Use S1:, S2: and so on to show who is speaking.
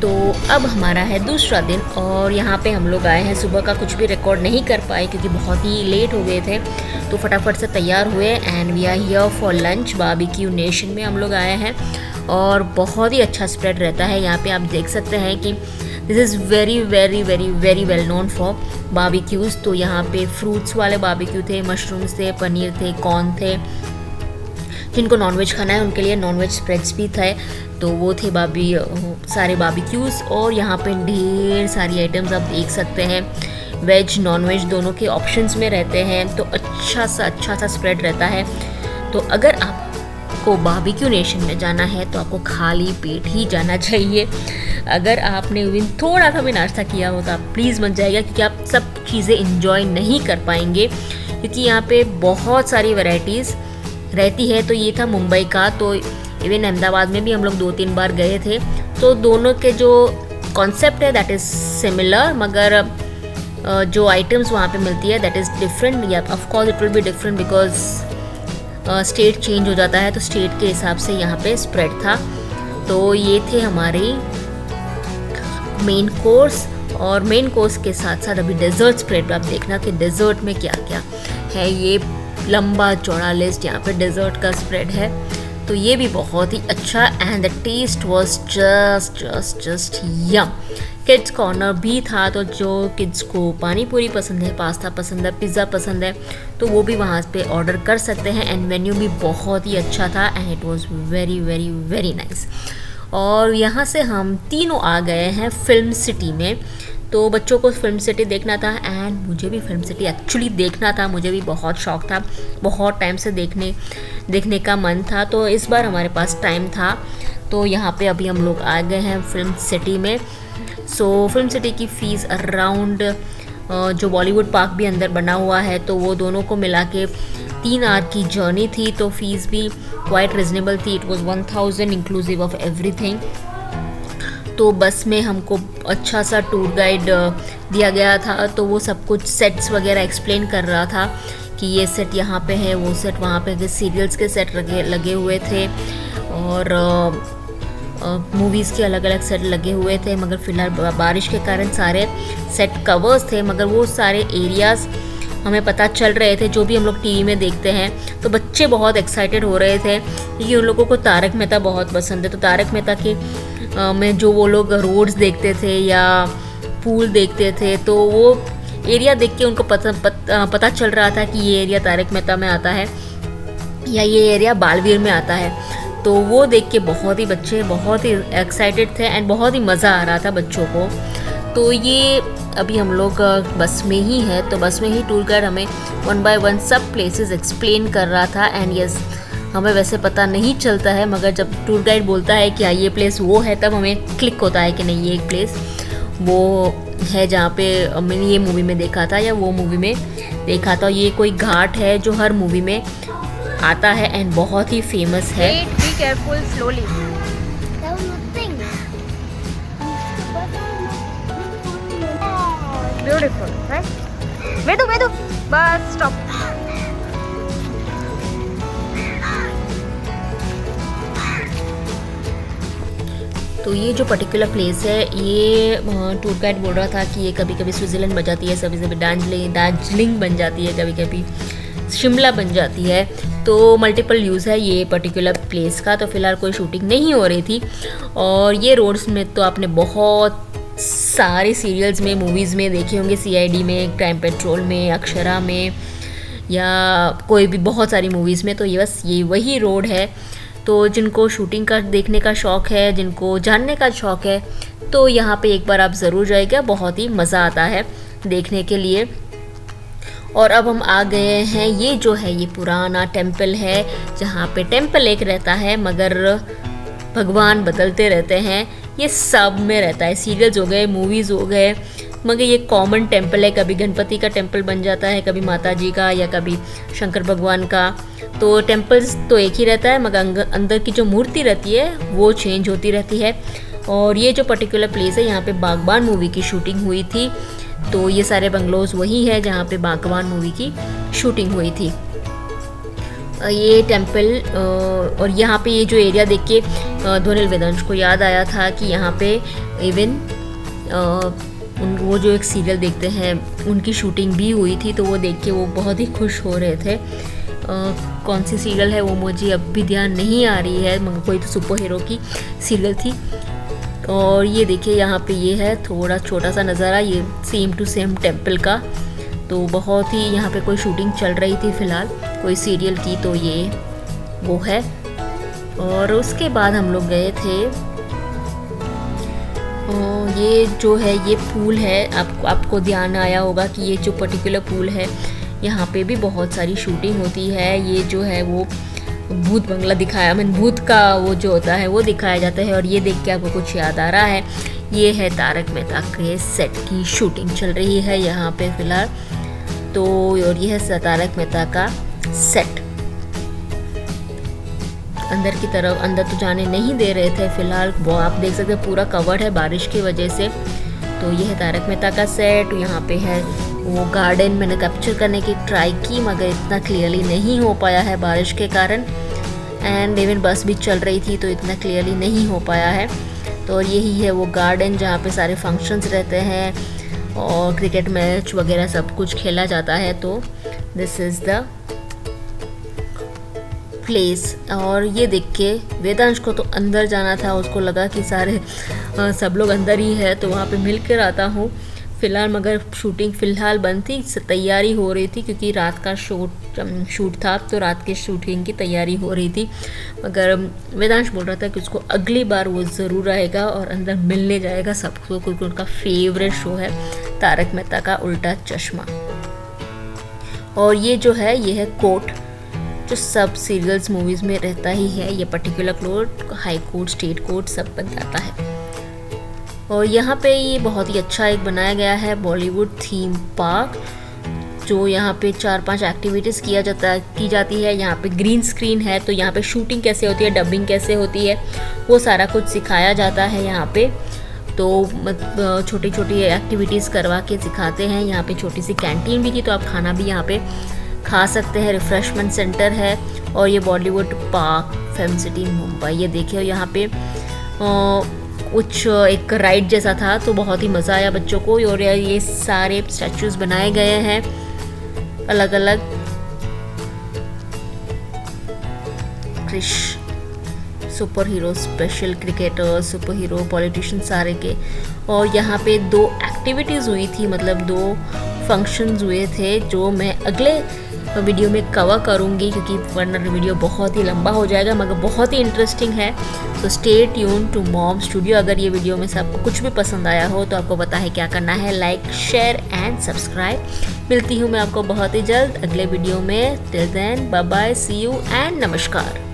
S1: तो अब हमारा है दूसरा दिन और यहाँ पे हम लोग आए हैं। सुबह का कुछ भी रिकॉर्ड नहीं कर पाए क्योंकि बहुत ही लेट हो गए थे, तो फटाफट से तैयार हुए and we are here for lunch. Barbecue nation में हम लोग आए हैं और बहुत ही अच्छा स्प्रेड रहता है यहाँ पे। आप देख सकते हैं कि this is very very very very well known for barbecues. तो यहाँ पे फ्रूट्स वाले बारबेक्यू थे, मशरूम्स थे, पनीर थे, कॉर्न थे। जिनको नॉनवेज खाना है उनके लिए नॉनवेज स्प्रेड्स भी थे, तो वो थे सारे बारबेक्यूज़। और यहाँ पे ढेर सारी आइटम्स आप देख सकते हैं, वेज नॉनवेज दोनों के ऑप्शंस में रहते हैं, तो अच्छा सा स्प्रेड रहता है। तो अगर आपको बारबेक्यू नेशन में जाना है तो आपको खाली पेट ही जाना चाहिए। अगर आपने थोड़ा सा भी नाश्ता किया हो तो आप प्लीज़ मत जाइएगा, क्योंकि आप सब चीज़ें इंजॉय नहीं कर पाएंगे, क्योंकि यहाँ पे बहुत सारी वैरायटीज़ रहती है। तो ये था मुंबई का, तो इवन अहमदाबाद में भी हम लोग 2-3 बार गए थे, तो दोनों के जो कॉन्सेप्ट है दैट इज़ सिमिलर, मगर जो आइटम्स वहाँ पे मिलती है दैट इज़ डिफरेंट। या of course it will be different because state change हो जाता है, तो स्टेट के हिसाब से यहाँ पे स्प्रेड था। तो ये थे हमारे मेन कोर्स, और मेन कोर्स के साथ साथ अभी डेजर्ट स्प्रेड आप देखना कि डेजर्ट में क्या क्या है। ये लंबा चौड़ा लिस्ट यहाँ पे डेजर्ट का स्प्रेड है, तो ये भी बहुत ही अच्छा and the taste was just yum. Kids corner भी था, तो जो किड्स को पानी पूरी पसंद है, पास्ता पसंद है, पिज़्ज़ा पसंद है, तो वो भी वहाँ पे ऑर्डर कर सकते हैं। एंड मेन्यू भी बहुत ही अच्छा था and it was very very very nice. और यहाँ से हम तीनों आ गए हैं फिल्म सिटी में। तो बच्चों को फिल्म सिटी देखना था एंड मुझे भी फिल्म सिटी एक्चुअली देखना था, मुझे भी बहुत शौक था, बहुत टाइम से देखने का मन था। तो इस बार हमारे पास टाइम था, तो यहाँ पे अभी हम लोग आ गए हैं फिल्म सिटी में। सो फिल्म सिटी की फ़ीस अराउंड जो बॉलीवुड पार्क भी अंदर बना हुआ है, तो वो दोनों को मिला के 3 आवर की जर्नी थी, तो फीस भी क्वाइट रिजनेबल थी। It was 1000 inclusive of everything. तो बस में हमको अच्छा सा टूर गाइड दिया गया था, तो वो सब कुछ सेट्स वगैरह एक्सप्लेन कर रहा था कि ये सेट यहाँ पे है, वो सेट वहाँ पे है। सीरियल्स के सेट लगे हुए थे और मूवीज़ के अलग अलग सेट लगे हुए थे, मगर फ़िलहाल बारिश के कारण सारे सेट कवर्स थे, मगर वो सारे एरियाज़ हमें पता चल रहे थे जो भी हम लोग टीवी में देखते हैं। तो बच्चे बहुत एक्साइटेड हो रहे थे क्योंकि उन लोगों को तारक मेहता बहुत पसंद है। तो तारक मेहता के में जो वो लोग रोड्स देखते थे या पूल देखते थे, तो वो एरिया देख के उनको पता चल रहा था कि ये एरिया तारक मेहता में आता है या ये एरिया बालवीर में आता है। तो वो देख के बच्चे बहुत ही एक्साइटेड थे एंड बहुत ही मज़ा आ रहा था बच्चों को। तो ये अभी हम लोग बस में ही है, तो बस में ही टूर गाइड हमें 1 by 1 सब प्लेसेस एक्सप्लेन कर रहा था। एंड यस, हमें वैसे पता नहीं चलता है, मगर जब टूर गाइड बोलता है कि हाँ ये प्लेस वो है, तब हमें क्लिक होता है कि नहीं ये एक प्लेस वो है जहाँ पे मैंने ये मूवी में देखा था या वो मूवी में देखा था। ये कोई घाट है जो हर मूवी में आता है एंड बहुत ही फेमस है।
S2: Be careful, slowly. Beautiful, right? Vedu, bus stop.
S1: तो ये जो पर्टिकुलर प्लेस है, ये टूर गाइड बोल रहा था कि ये कभी कभी स्विट्ज़रलैंड बन जाती है, कभी दार्जिलिंग बन जाती है, कभी कभी शिमला बन जाती है। तो मल्टीपल यूज़ है ये पर्टिकुलर प्लेस का। तो फ़िलहाल कोई शूटिंग नहीं हो रही थी। और ये रोड्स में तो आपने बहुत सारे सीरियल्स में, मूवीज़ में देखे होंगे, CID में, क्राइम पेट्रोल में, अक्षरा में, या कोई भी बहुत सारी मूवीज़ में। तो ये बस ये वही रोड है। तो जिनको शूटिंग का देखने का शौक़ है, जिनको जानने का शौक़ है, तो यहाँ पे एक बार आप ज़रूर जाइएगा, बहुत ही मज़ा आता है देखने के लिए। और अब हम आ गए हैं, ये जो है ये पुराना टेम्पल है, जहाँ पे टेम्पल एक रहता है मगर भगवान बदलते रहते हैं। ये सब में रहता है, सीरियल्स हो गए, मूवीज़ हो गए, मगर ये कॉमन टेम्पल है। कभी गणपति का टेम्पल बन जाता है, कभी माता जी का, या कभी शंकर भगवान का। तो टेम्पल्स तो एक ही रहता है, मगर अंदर की जो मूर्ति रहती है वो चेंज होती रहती है। और ये जो पर्टिकुलर प्लेस है, यहाँ पे बागबान मूवी की शूटिंग हुई थी। तो ये सारे बंगलोज वही है जहाँ पे बागबान मूवी की शूटिंग हुई थी। ये टेम्पल और यहाँ पे ये जो एरिया देख के ध्वनिल वेदांश को याद आया था कि यहाँ पे इवन वो जो एक सीरियल देखते हैं उनकी शूटिंग भी हुई थी, तो वो देख के वो बहुत ही खुश हो रहे थे। कौन सी सीरियल है वो मुझे अब भी ध्यान नहीं आ रही है, मगर कोई तो सुपर हीरो की सीरियल थी। और ये देखिए यहाँ पे ये है थोड़ा छोटा सा नज़ारा, ये सेम टू सेम टेम्पल का। तो बहुत ही यहाँ पे कोई शूटिंग चल रही थी फ़िलहाल कोई सीरियल की, तो ये वो है। और उसके बाद हम लोग गए थे, ये जो है ये पूल है, आपको ध्यान आया होगा कि ये जो पर्टिकुलर पूल है यहाँ पे भी बहुत सारी शूटिंग होती है। ये जो है वो भूत बंगला दिखाया, भूत का वो जो होता है वो दिखाया जाता है। और ये देख के आपको कुछ याद आ रहा है, ये है तारक मेहता के सेट की शूटिंग चल रही है यहाँ पे फ़िलहाल। तो और ये है तारक मेहता का सेट। अंदर की तरफ अंदर तो जाने नहीं दे रहे थे फ़िलहाल, वो आप देख सकते हैं पूरा कवर्ड है बारिश की वजह से। तो ये है तारक मेहता का सेट। यहाँ पे है वो गार्डन, मैंने कैप्चर करने की ट्राई की मगर इतना क्लियरली नहीं हो पाया है बारिश के कारण। एंड इवन बस भी चल रही थी तो इतना क्लियरली नहीं हो पाया है। तो यही है वो गार्डन जहाँ पे सारे फंक्शंस रहते हैं और क्रिकेट मैच वगैरह सब कुछ खेला जाता है। तो दिस इज़ द प्लेस। और ये देख के वेदांश को तो अंदर जाना था, उसको लगा कि सारे सब लोग अंदर ही है तो वहाँ पे मिल कर आता हूँ फ़िलहाल। मगर शूटिंग फ़िलहाल बंद थी, तैयारी हो रही थी क्योंकि रात का शूट था, तो रात के शूटिंग की तैयारी हो रही थी। मगर वेदांश बोल रहा था कि उसको अगली बार वो ज़रूर आएगा और अंदर मिलने जाएगा सबको, क्योंकि उनका फेवरेट शो है तारक मेहता का उल्टा चश्मा। और ये जो है ये है कोर्ट, जो सब सीरियल्स मूवीज़ में रहता ही है। ये particular court high court, state court सब बन जाता है। और यहाँ पे ये बहुत ही अच्छा एक बनाया गया है बॉलीवुड थीम पार्क, जो यहाँ पे 4-5 एक्टिविटीज़ की जाती है। यहाँ पे ग्रीन स्क्रीन है, तो यहाँ पे शूटिंग कैसे होती है, डबिंग कैसे होती है, वो सारा कुछ सिखाया जाता है यहाँ पे। तो छोटी छोटी एक्टिविटीज़ करवा के सिखाते हैं। यहाँ पे छोटी सी कैंटीन भी थी, तो आप खाना भी यहाँ पे खा सकते हैं। रिफ़्रेशमेंट सेंटर है। और ये Bollywood park film city Mumbai, ये देखिए यहाँ पे कुछ एक राइड जैसा था, तो बहुत ही मज़ा आया बच्चों को। और ये सारे स्टैचूज़ बनाए गए हैं अलग अलग, Krrish superhero, special cricketer, superhero, politician सारे के। और यहाँ पे 2 एक्टिविटीज़ हुई थी, मतलब 2 फंक्शंस हुए थे, जो मैं अगले वीडियो में कवर करूँगी क्योंकि वरना वीडियो बहुत ही लंबा हो जाएगा, मगर बहुत ही इंटरेस्टिंग है। तो stay tune to mom studio. अगर ये वीडियो में से आपको कुछ भी पसंद आया हो तो आपको पता है क्या करना है, लाइक शेयर एंड सब्सक्राइब। मिलती हूँ मैं आपको बहुत ही जल्द अगले वीडियो में। Till then bye bye, see you and नमस्कार।